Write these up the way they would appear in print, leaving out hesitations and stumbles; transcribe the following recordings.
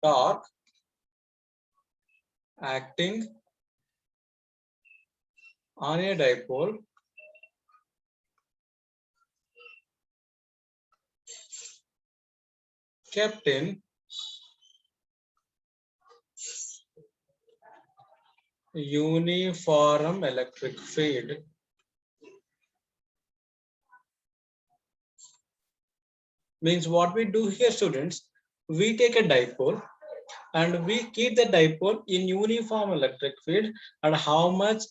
torque acting on a dipole kept in uniform electric field. Means what we do here, students, we take a dipole and we keep the dipole in uniform electric field, and how much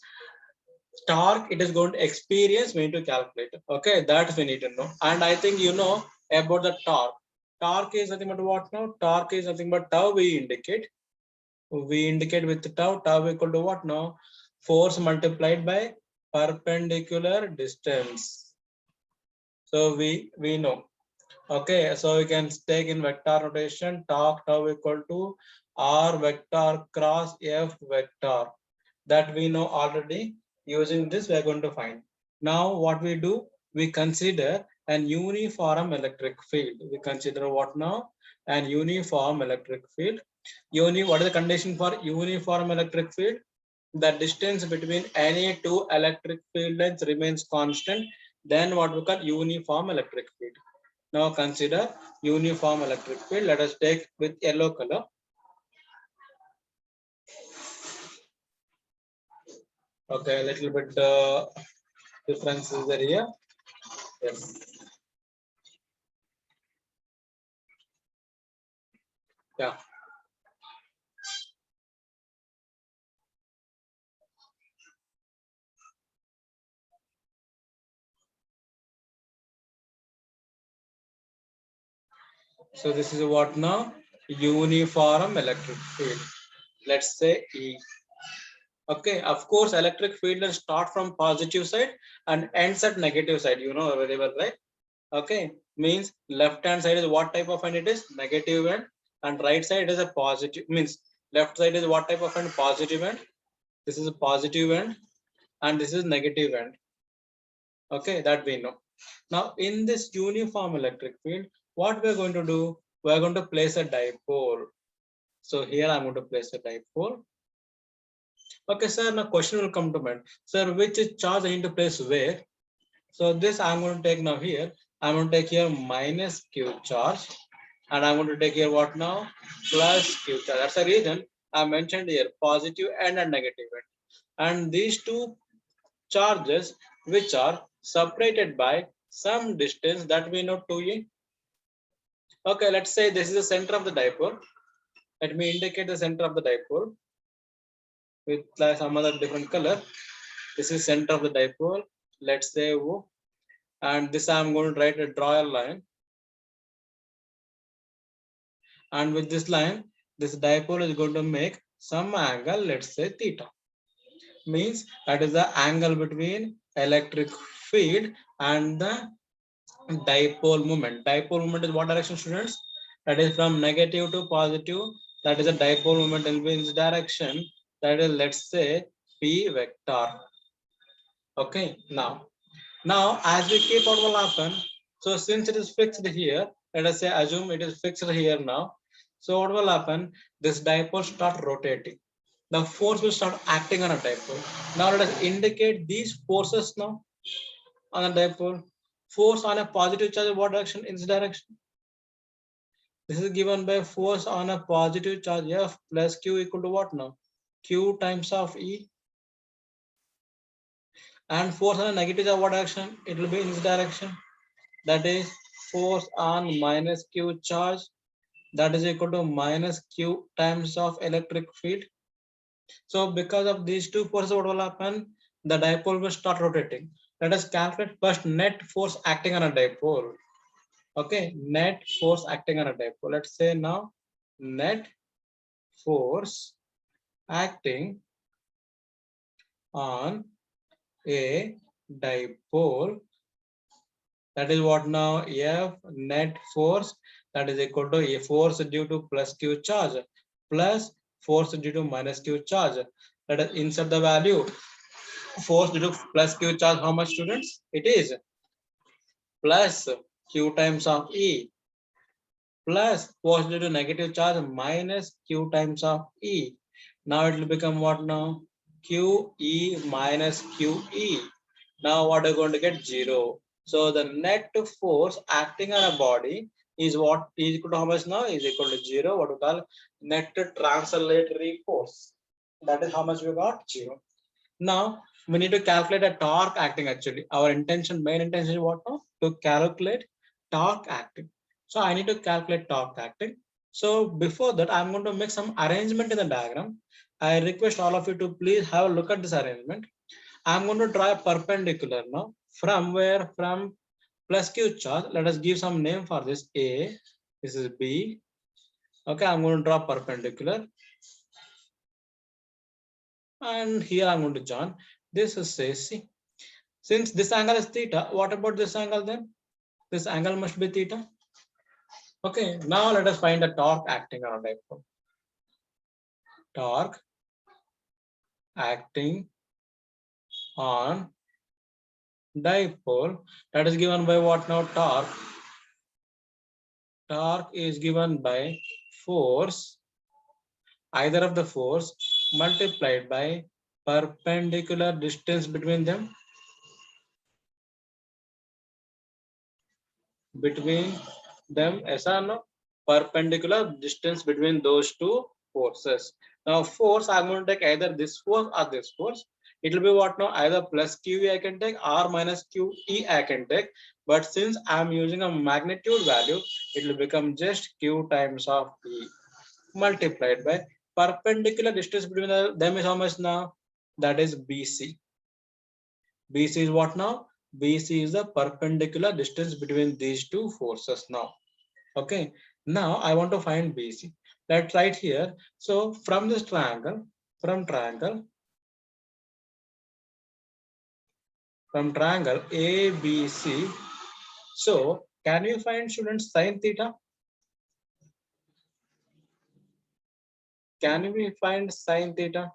torque it is going to experience, we need to calculate. Okay, that we need to know. And I think you know about the torque. Torque is nothing but what now? Torque is nothing but tau we indicate. We indicate with tau. Tau equal to what now? Force multiplied by perpendicular distance. So we know. Okay, so we can take in vector notation, torque tau equal to R vector cross F vector. That we know already. Using this, we are going to find. Now, what we do, we consider an uniform electric field. We consider what now? An uniform electric field. What is the condition for uniform electric field? The distance between any two electric field lengths remains constant. Then what we call uniform electric field. Now consider uniform electric field. Let us take with yellow color. Okay, a little bit difference is there here. Yes. Yeah. So this is what now? Uniform electric field. Let's say E. Okay, of course, electric field will start from positive side and ends at negative side. You know very well, right? Okay, means left hand side is what type of end it is? Negative end, and right side is a positive. Means left side is what type of end? Positive end. This is a positive end, and this is negative end. Okay, that we know. Now, in this uniform electric field, what we are going to do? We are going to place a dipole. So here I'm going to place a dipole. Okay, sir, now question will come to mind. Sir, which charge I need to place where? So this I'm going to take now here. I'm going to take here minus Q charge. And I'm going to take here what now? Plus Q charge. That's the reason I mentioned here positive and a negative end. And these two charges which are separated by some distance that we know 2e. Okay, let's say this is the center of the dipole. Let me indicate the center of the dipole with some other different color. This is center of the dipole. Let's say O, and this I'm going to write a draw a line. And with this line, this dipole is going to make some angle, let's say theta. Means that is the angle between electric field and the dipole moment. Dipole moment is what direction, students? That is from negative to positive. That is a dipole moment in which direction? That is, let's say, P vector. Okay, now as we keep, what will happen? So since it is fixed here, let us say assume it is fixed here now. So what will happen? This dipole start rotating. The force will start acting on a dipole. Now let us indicate these forces now on a dipole. Force on a positive charge, what direction? In this direction. This is given by force on a positive charge F plus Q equal to what now? Q times of E. And force on a negative charge, what direction? It will be in this direction. That is force on minus Q charge. That is equal to minus Q times of electric field. So because of these two forces, what will happen? The dipole will start rotating. Let us calculate first net force acting on a dipole. Okay, net force acting on a dipole. Let's say now net force acting on a dipole. That is what now? F net force, that is equal to a force due to plus Q charge plus force due to minus Q charge. Let us insert the value. Force due to plus Q charge, how much, students? It is plus Q times of E plus positive to negative charge minus Q times of E. Now it will become what now? QE minus QE. Now what are you going to get? 0. So the net force acting on a body is what is equal to how much now? Is equal to 0. What we call net translatory force. That is how much we got? 0. Now we need to calculate a torque acting actually. Our main intention is what now? To calculate torque acting. So I need to calculate torque acting. So before that, I'm going to make some arrangement in the diagram. I request all of you to please have a look at this arrangement. I'm going to draw a perpendicular now. From where? From plus Q charge. Let us give some name for this. A. This is B. Okay, I'm going to draw perpendicular. And here I'm going to join. This is say C. Since this angle is theta, what about this angle then? This angle must be theta. Okay, now let us find the torque acting on a dipole. Torque acting on dipole, that is given by what now? Torque. Torque is given by force, either of the force multiplied by perpendicular distance between them. No? Perpendicular distance between those two forces. Now force, I'm going to take either this force or this force. It will be what now? Either plus QE I can take or minus QE I can take. But since I'm using a magnitude value, it will become just Q times of E multiplied by perpendicular distance between them is how much now? That is BC. BC is what now? BC is the perpendicular distance between these two forces now. Okay, now I want to find BC. Let's write here. So from this triangle, from triangle ABC. So can you find, students, sine theta? Can we find sine theta?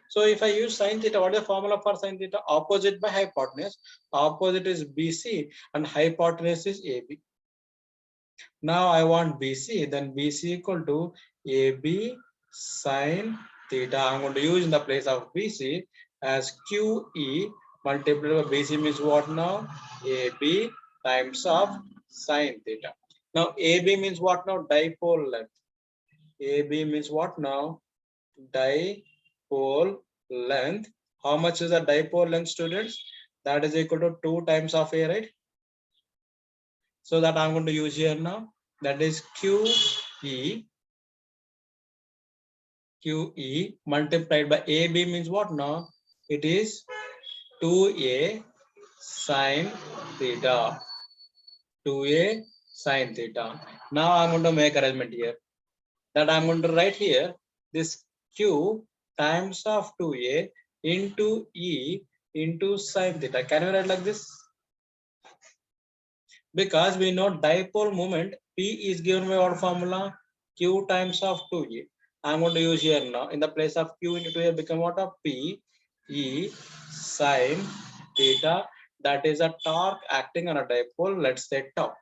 So if I use sine theta, what is the formula for sine theta? Opposite by hypotenuse. Opposite is BC and hypotenuse is AB. Now I want BC, then BC equal to AB sine theta. I'm going to use in the place of BC as QE multiplied by BC means what now? AB times of sine theta. Now AB means what now? Dipole length. AB means what now? Dipole length. How much is the dipole length, students? That is equal to 2 times of A, right? So that I'm going to use here now. That is QE multiplied by AB means what now? It is 2A sine theta. 2A sine theta. Now I'm going to make arrangement here. That I'm going to write here this Q times of 2A into E into sine theta. Can you write like this? Because we know dipole moment P is given by what formula? Q times of 2A. I'm going to use here now. In the place of Q into 2A become what of P E sine theta. That is a torque acting on a dipole. Let's say tau.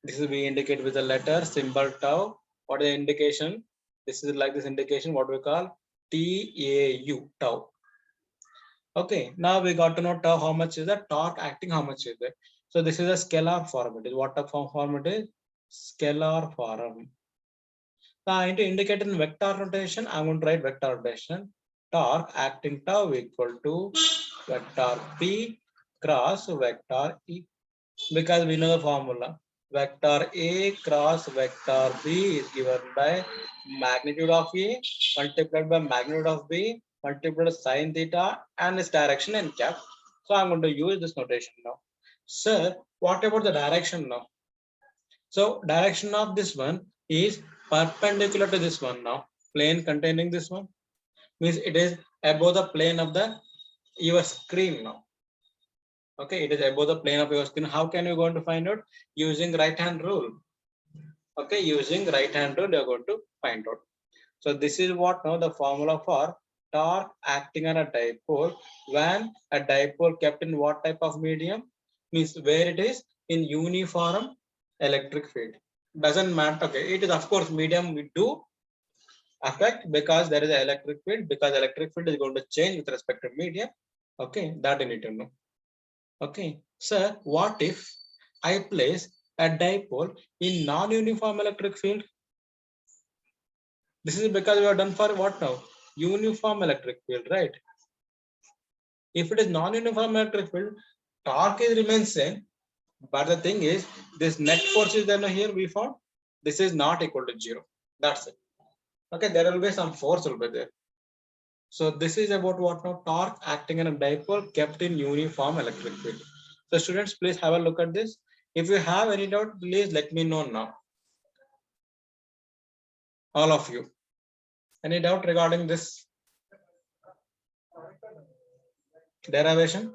This is we indicate with the letter symbol tau. What is the indication? This is like this indication, what we call TAU, tau. Okay, now we got to know tau, how much is the torque acting, how much is it? So this is a scalar form. It is what type of form it is? Scalar form. Now I need to indicate in vector notation. I'm going to write vector notation. Torque acting tau equal to vector P cross vector E. Because we know the formula. Vector A cross vector B is given by magnitude of A multiplied by magnitude of B multiplied by sine theta and its direction n cap. So I'm going to use this notation now. Sir, what about the direction now? So direction of this one is perpendicular to this one now. Plane containing this one means it is above the plane of the your screen now. Okay, it is above the plane of your screen. How can you going to find out? Using right hand rule. Okay, using right hand rule, you're going to find out. So this is what now the formula for torque acting on a dipole when a dipole kept in what type of medium? Means where it is in uniform electric field. doesn't matter. Okay, it is of course medium we do affect because there is an electric field, because electric field is going to change with respect to medium. Okay, that you need to know. Okay, sir, what if I place a dipole in non-uniform electric field? This is because we have done for what now? Uniform electric field, right? If it is non-uniform electric field, torque is remains same. But the thing is, this net force is there here we found. This is not equal to 0. That's it. Okay, there will be some force will be there. So this is about what now? Torque acting on a dipole kept in uniform electric field. So students, please have a look at this. If you have any doubt, please let me know now. All of you. Any doubt regarding this derivation?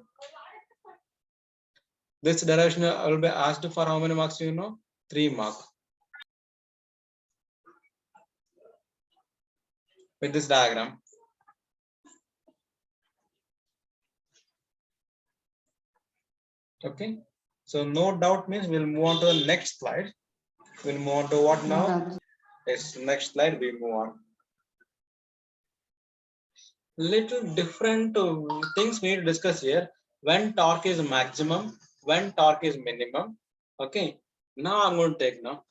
This derivation will be asked for how many marks, you know? 3 marks. With this diagram. Okay. So no doubt means we'll move on to the next slide. We'll move on to what now? Yes, next slide we move on. Little different things we need to discuss here. When torque is maximum, when torque is minimum. Okay. Now I'm going to take now.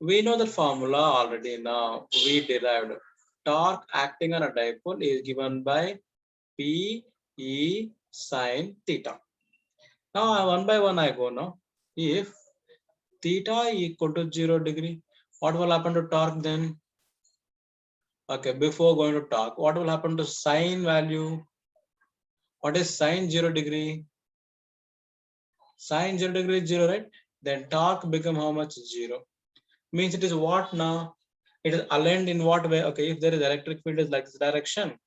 We know the formula already now. We derived torque acting on a dipole is given by P E sine theta. Now one by one I go now. If theta equal to 0 degree, what will happen to torque then? Okay, before going to torque, what will happen to sine value? What is sine 0 degree? Sine 0 degree is 0, right? Then torque become how much? 0. Means it is what now? It is aligned in what way? Okay, if there is electric field is like this direction.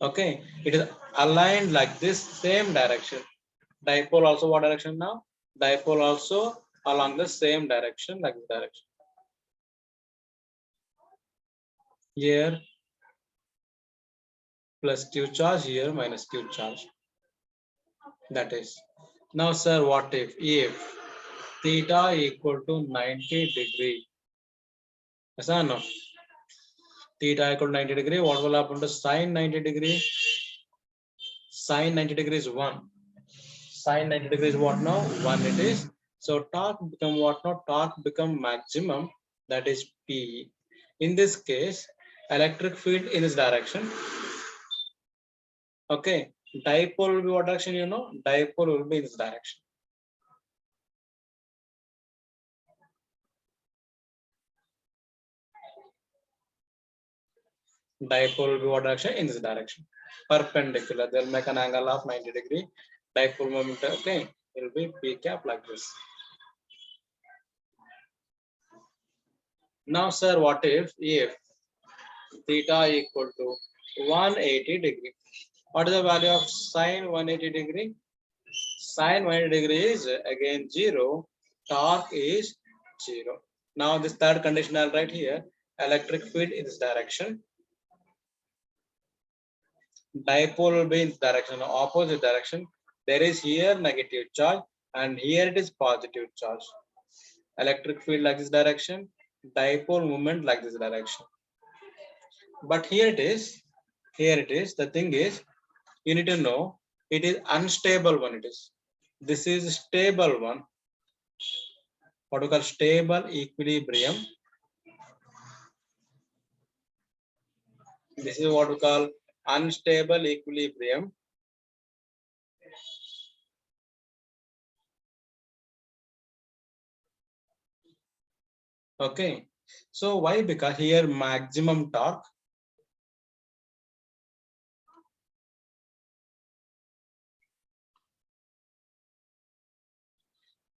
Okay, it is aligned like this same direction. Dipole also what direction now? Dipole also along the same direction, like this direction. Here plus Q charge, here minus Q charge. That is. Now, sir, what if theta equal to 90 degree? Yes or no? Theta equal to 90 degree. What will happen to sine 90 degree? Sine 90 degree is 1. Sine 90 degree is what now? 1 it is. So torque become what now? Torque become maximum. That is P. In this case, electric field in this direction. Okay. Dipole will be what direction, you know? Dipole will be in this direction. Dipole will be what direction? In this direction. Perpendicular. They'll make an angle of 90 degree. Dipole moment, okay, it will be P cap like this. Now, sir, what if theta equal to 180 degree? What is the value of sine 180 degree? Sine 180 degree is again 0. Torque is 0. Now, this third condition I'll write here. Electric field in this direction. Dipole will be in this direction, opposite direction. There is here negative charge and here it is positive charge. Electric field like this direction, dipole movement like this direction. But here it is, the thing is, you need to know it is unstable one. It is. This is stable one. What we call stable equilibrium. This is what we call unstable equilibrium. Okay. So why? Because here maximum torque.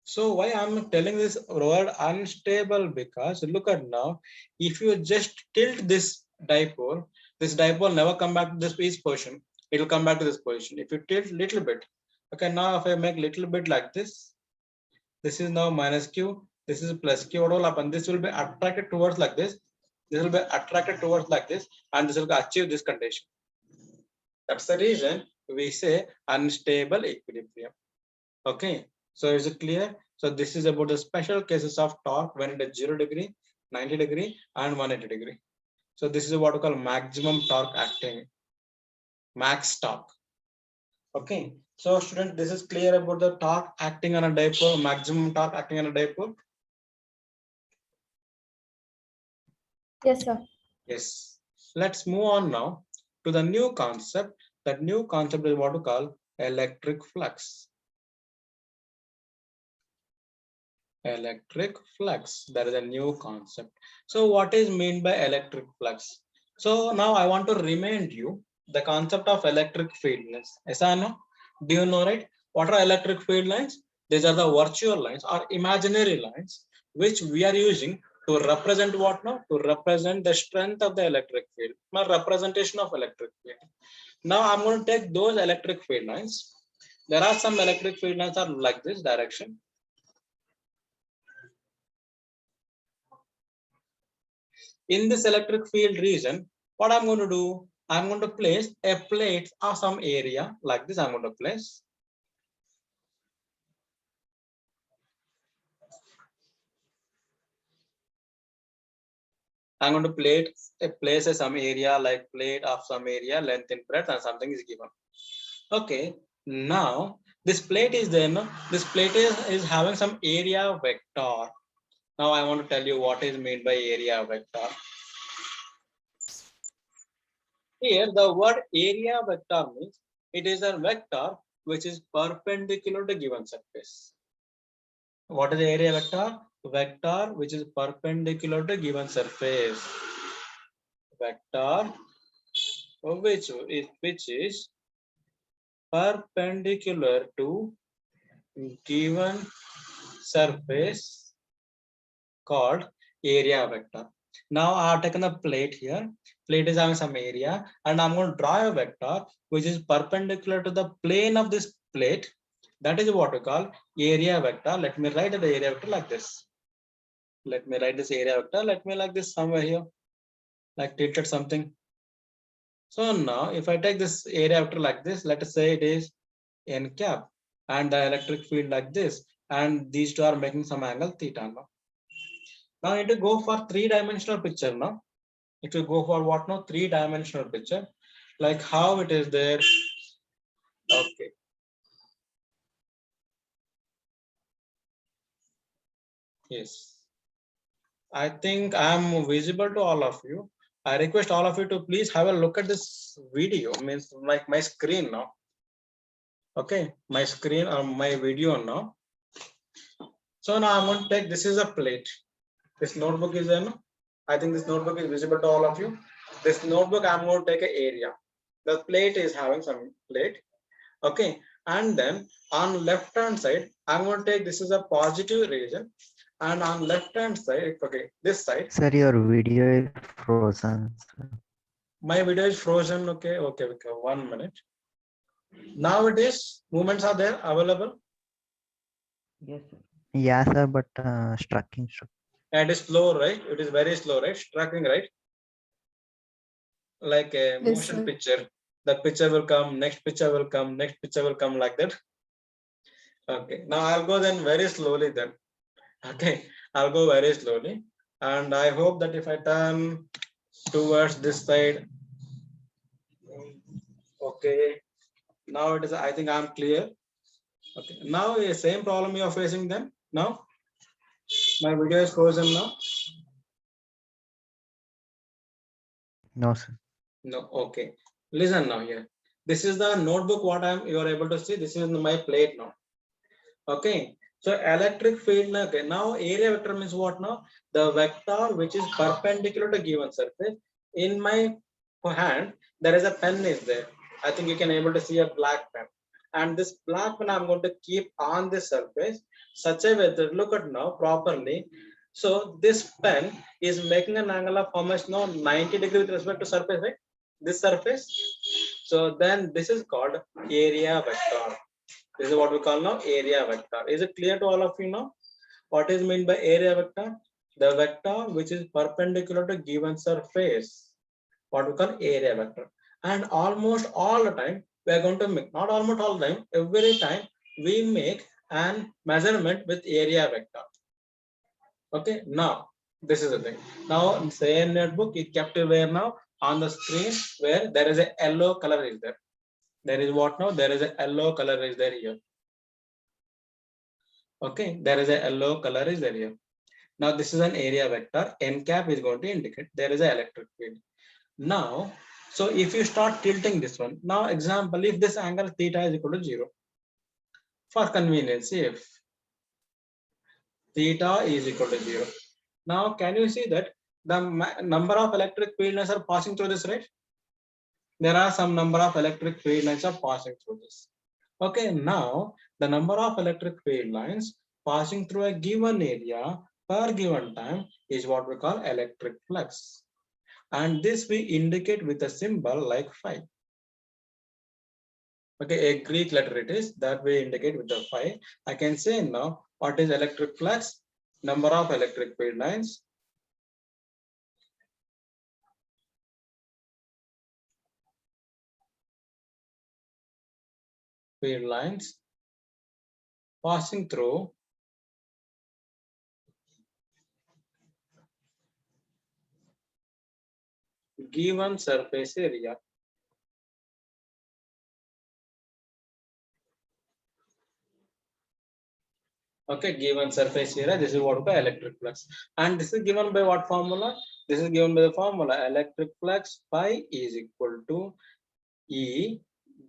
So why I'm telling this word unstable? Because look at now, if you just tilt this dipole never come back to this position. It will come back to this position. If you tilt little bit, okay. Now if I make little bit like this is now minus Q. This is plus Q. What will happen? This will be attracted towards like this. This will be attracted towards like this, and this will achieve this condition. That's the reason we say unstable equilibrium. Okay. So is it clear? So this is about the special cases of torque when it is 0 degree, 90 degree, and 180 degree. So this is what we call maximum torque acting, max torque. Okay. So student, this is clear about the torque acting on a dipole, maximum torque acting on a dipole. Yes, sir. Yes. Let's move on now to the new concept. That new concept is what we call electric flux. Electric flux. That is a new concept. So what is meant by electric flux? So now I want to remind you the concept of electric field lines. Yes, I know. Do you know, right? What are electric field lines? These are the virtual lines or imaginary lines which we are using to represent what now? To represent the strength of the electric field, my representation of electric field. Now I'm going to take those electric field lines. There are some electric field lines are like this direction. In this electric field region, what I'm going to do, I'm going to place a plate or some area like this. I'm going to place. I'm going to place some area like plate of some area, length in breadth, and something is given. Okay, now this plate is there. No? This plate is having some area vector. Now I want to tell you what is meant by area vector. Here the word area vector means it is a vector which is perpendicular to given surface. What is the area vector? Vector which is perpendicular to given surface. Vector which is perpendicular to given surface called area vector. Now I have taken a plate here. Plate is having some area, and I'm going to draw a vector which is perpendicular to the plane of this plate. That is what we call area vector. Let me write the area vector like this. Let me write this area vector. Let me like this somewhere here, like tilted something. So now if I take this area vector like this, let us say it is n cap and the electric field like this, and these two are making some angle theta now. Now I need to go for three-dimensional picture now. It will go for what now? Three-dimensional picture, like how it is there. Okay. Yes. I think I am visible to all of you. I request all of you to please have a look at this video, means like my screen now. Okay, my screen or my video now. So now I'm going to take, this is a plate. This notebook is there. I think this notebook is visible to all of you. This notebook, I'm going to take an area. The plate is having some plate. Okay, and then on left hand side, I'm going to take, this is a positive region, and on left hand side, okay, this side. Sir, your video is frozen. Sir. My video is frozen. Okay, 1 minute. Now it is, movements are there available. Yes, sir. Yeah, sir, but strucking. And it is slow, right? It is very slow, right? Tracking, right? Like a motion picture. The picture will come, next picture will come, next picture will come, like that. Okay, now I'll go then very slowly then. Okay, I'll go very slowly. And I hope that if I turn towards this side, okay, now it is, I think I'm clear. Okay, now the same problem you are facing then. Now, my video is frozen now. No, sir. No, okay. Listen now here. This is the notebook what you are able to see. This is my plate now. Okay. So electric field, okay. Now area vector means what now? The vector which is perpendicular to given surface. In my hand, there is a pen is there. I think you can able to see a black pen. And this black pen I'm going to keep on this surface such a way that look at now properly. So this pen is making an angle of how much now? 90 degrees with respect to surface, right? This surface. So then this is called area vector. This is what we call now area vector. Is it clear to all of you now? What is meant by area vector? The vector which is perpendicular to given surface. What we call area vector. And almost all the time we are going to make, not almost all the time, every time we make and measurement with area vector. Okay, now this is the thing. Now say in notebook, you kept it where now on the screen where there is a yellow color is there. There is what now? There is a yellow color is there here. Okay, there is a yellow color is there here. Now this is an area vector. N cap is going to indicate there is an electric field. Now, so if you start tilting this one, now example, if this angle theta is equal to 0, for convenience, if theta is equal to 0. Now, can you see that the number of electric field lines are passing through this, right? There are some number of electric field lines are passing through this. Okay, now the number of electric field lines passing through a given area per given time is what we call electric flux. And this we indicate with a symbol like phi. Okay, a Greek letter it is that we indicate with the phi. I can say now what is electric flux? Number of electric field lines passing through given surface area. Okay, given surface area, this is what we call electric flux. And this is given by what formula? This is given by the formula electric flux phi is equal to E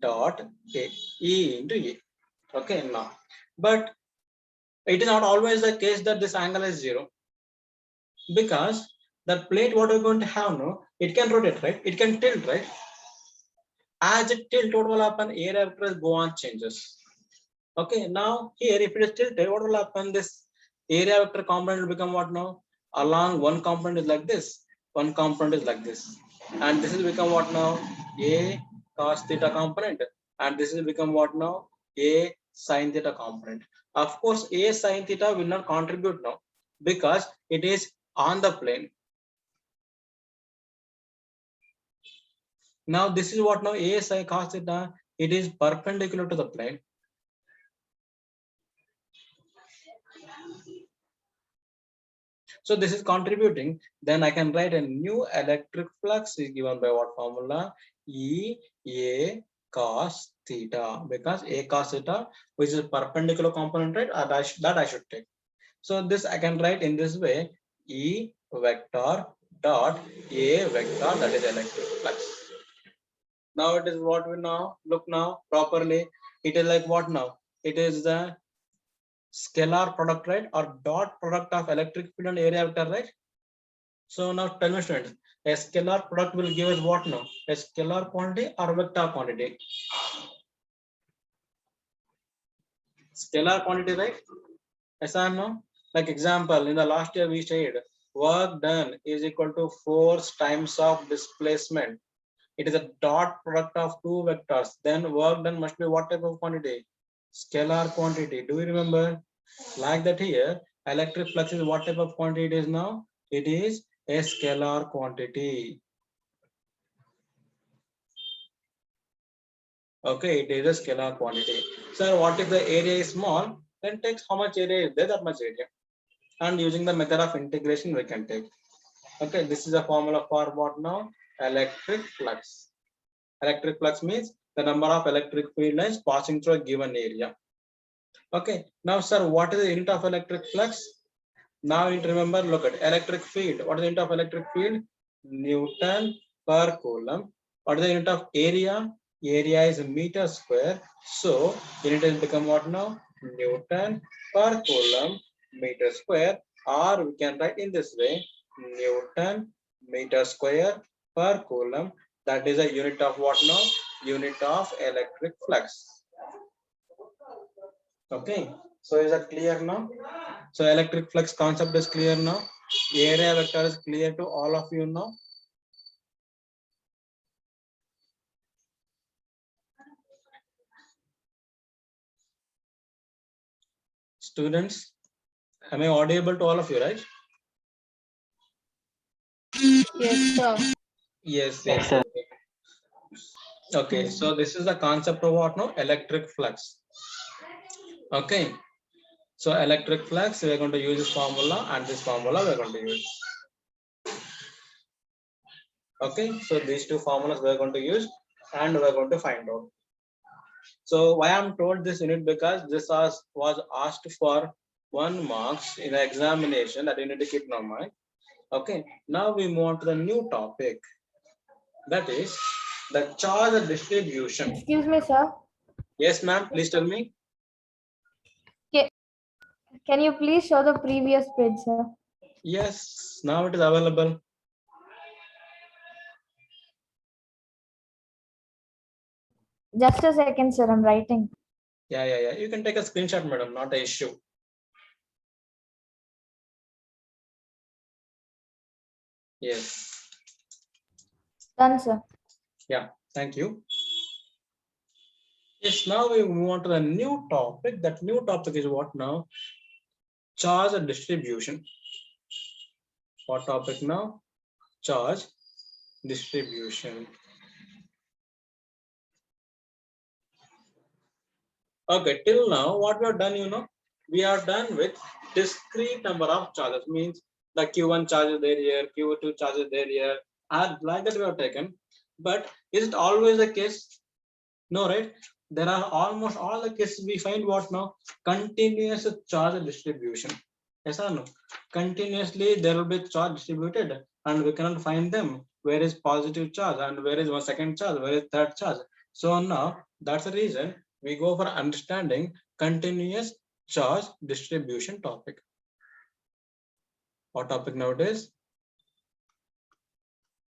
dot A, E into A. Okay, now, but it is not always the case that this angle is 0, because the plate what we're going to have now, it can rotate, right? It can tilt, right? As it tilt, what will happen? Area vector go on changes. Okay, now here if it is tilted, what will happen? This area vector component will become what now? Along one component is like this, one component is like this, and this will become what now? A cos theta component, and this will become what now? A sin theta component. Of course, A sin theta will not contribute now because it is on the plane. Now this is what now? A sin cos theta, it is perpendicular to the plane. So this is contributing, then I can write a new electric flux is given by what formula? E A cos theta, because A cos theta, which is perpendicular component, right? That I should take. So this I can write in this way, E vector dot A vector, that is electric flux. Now it is what we now look now properly. It is like what now? It is the scalar product, right? Or dot product of electric field and area vector, right? So now tell me students, a scalar product will give us what now? A scalar quantity or vector quantity? Scalar quantity, right? Yes or no? Like example, in the last year we studied work done is equal to force times of displacement. It is a dot product of two vectors. Then work done must be what type of quantity? Scalar quantity. Do you remember? Like that here, electric flux is what type of quantity it is now? It is a scalar quantity. Okay, it is a scalar quantity. So what if the area is small? Then takes how much area is there, that much area. And using the method of integration, we can take. Okay, this is a formula for what now? Electric flux. Electric flux means the number of electric field lines passing through a given area. Okay, now sir, what is the unit of electric flux? Now you remember, look at electric field. What is the unit of electric field? Newton per coulomb. What is the unit of area? Area is meter square. So unit has become what now? Newton per coulomb meter square. Or we can write in this way, Newton meter square per coulomb. That is a unit of what now? Unit of electric flux. Okay, so is that clear now? So electric flux concept is clear now. Area vector is clear to all of you now. Students, am I audible to all of you, right? Yes, sir. Yes, yes. Okay, so this is the concept of what now? Electric flux. Okay, So electric flux, we're going to use this formula, and this formula we're going to use. Okay, so these two formulas we're going to use and we're going to find out. So why I'm told this unit, because this was asked for 1 marks in the examination, that you need to keep in your mind. Okay, now we move on to the new topic, that is the charge distribution. Excuse me, sir. Yes, ma'am, please tell me. Can you please show the previous page, sir? Yes, now it is available. Just a second, sir. I'm writing. Yeah. You can take a screenshot, madam, not an issue. Yes. Done, sir. Yeah, thank you. Yes, now we move on to the new topic. That new topic is what now? Charge distribution. What topic now? Charge distribution. Okay, till now, what we have done, we are done with discrete number of charges. Means the Q1 charge is there here, Q2 charge is there here, and like that we have taken. But is it always the case? No, right? There are almost all the cases we find what now? Continuous charge distribution. Yes or no? Continuously there will be charge distributed and we cannot find them. Where is positive charge and where is one second charge, where is third charge? So now that's the reason we go for understanding continuous charge distribution topic. What topic nowadays?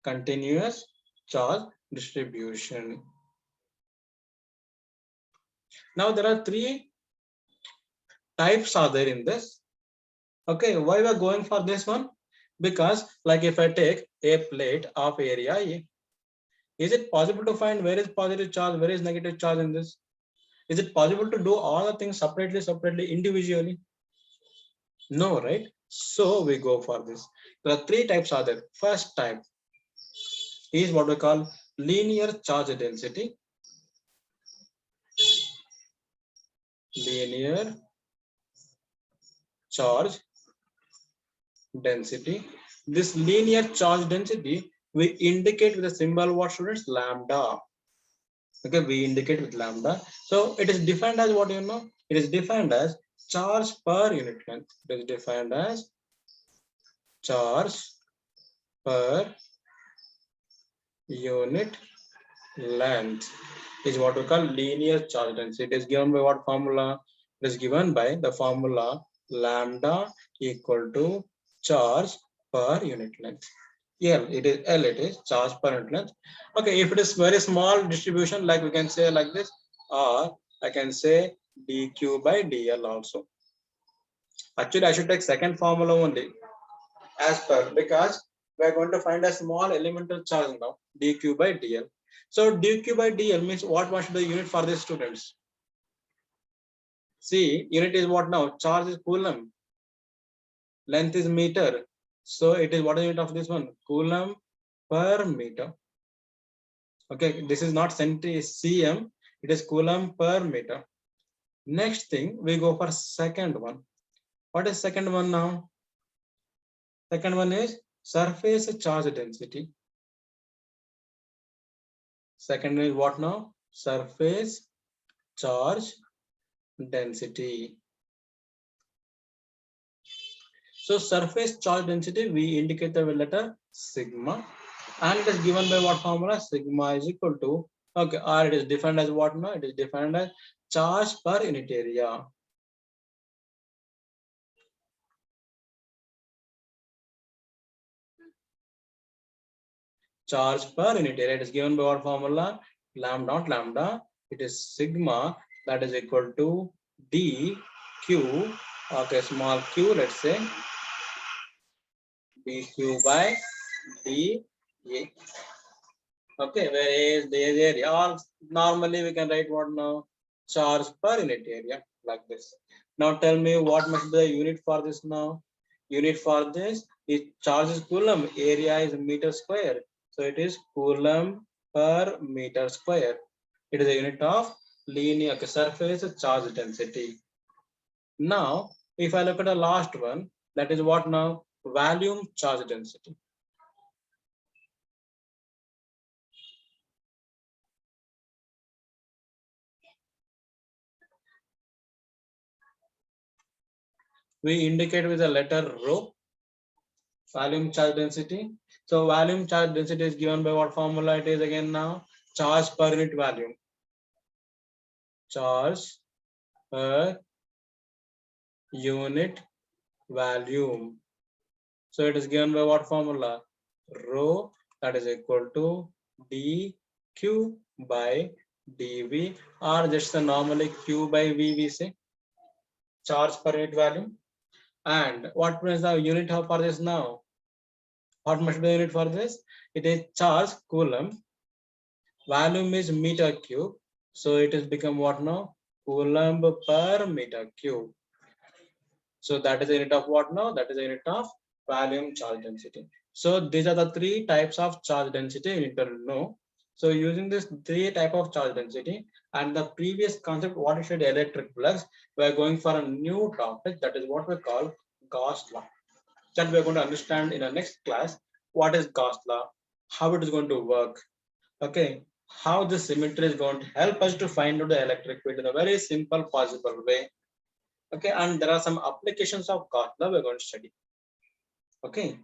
Continuous charge distribution. Now there are 3 types are there in this. Okay, why we are going for this one? Because like if I take a plate of area A, is it possible to find where is positive charge, where is negative charge in this? Is it possible to do all the things separately, individually? No, right? So we go for this. There are 3 types are there. First type is what we call linear charge density. Linear charge density. This linear charge density we indicate with a symbol what, students? Lambda. Okay, we indicate with lambda. So it is defined as what, it is defined as charge per unit length. It is defined as charge per unit length is what we call linear charge density. It is given by what formula? It is given by the formula lambda equal to charge per unit length. L, it is charge per unit length. Okay, if it is very small distribution, like we can say like this, or I can say dq by dl also. Actually, I should take second formula only as per, because we are going to find a small elemental charge now, dq by dl. So dq by dl means what must be the unit for the students? See, unit is what now? Charge is coulomb, length is meter. So it is what is unit of this one? Coulomb per meter. Okay, this is not cm, it is coulomb per meter. Next thing, we go for second one. What is second one now? Second one is surface charge density. Second is what now? Surface charge density. So surface charge density, we indicate the letter sigma, and it is given by what formula? Sigma is equal to, okay, or it is defined as what now? It is defined as charge per unit area. Charge per unit area, it is given by what formula? Lambda, not lambda, it is sigma, that is equal to dq, okay, small q, let's say, dq by dA. Okay, where is the area? Or normally we can write what now? Charge per unit area, like this. Now tell me what must be the unit for this now? Unit for this is charge is coulomb, area is meter square. So it is coulomb per meter square. It is a unit of linear surface charge density. Now, if I look at the last one, that is what now? Volume charge density. We indicate with the letter rho, volume charge density. So volume charge density is given by what formula it is again now? Charge per unit volume. Charge per unit volume. So it is given by what formula? Rho, that is equal to dq by dv, or just the normally q by v we say, charge per unit volume. And what is the unit of for this now? What must be the unit for this? It is charge coulomb. Volume is meter cube. So it is become what now? Coulomb per meter cube. So that is the unit of what now? That is the unit of volume charge density. So these are the three types of charge density you need to know. So using this three type of charge density and the previous concept, what is the electric flux, we are going for a new topic, that is what we call Gauss law. That we are going to understand in the next class. What is Gauss law? How it is going to work? Okay, how the symmetry is going to help us to find out the electric field in a very simple possible way. Okay, and there are some applications of Gauss law we're going to study. Okay,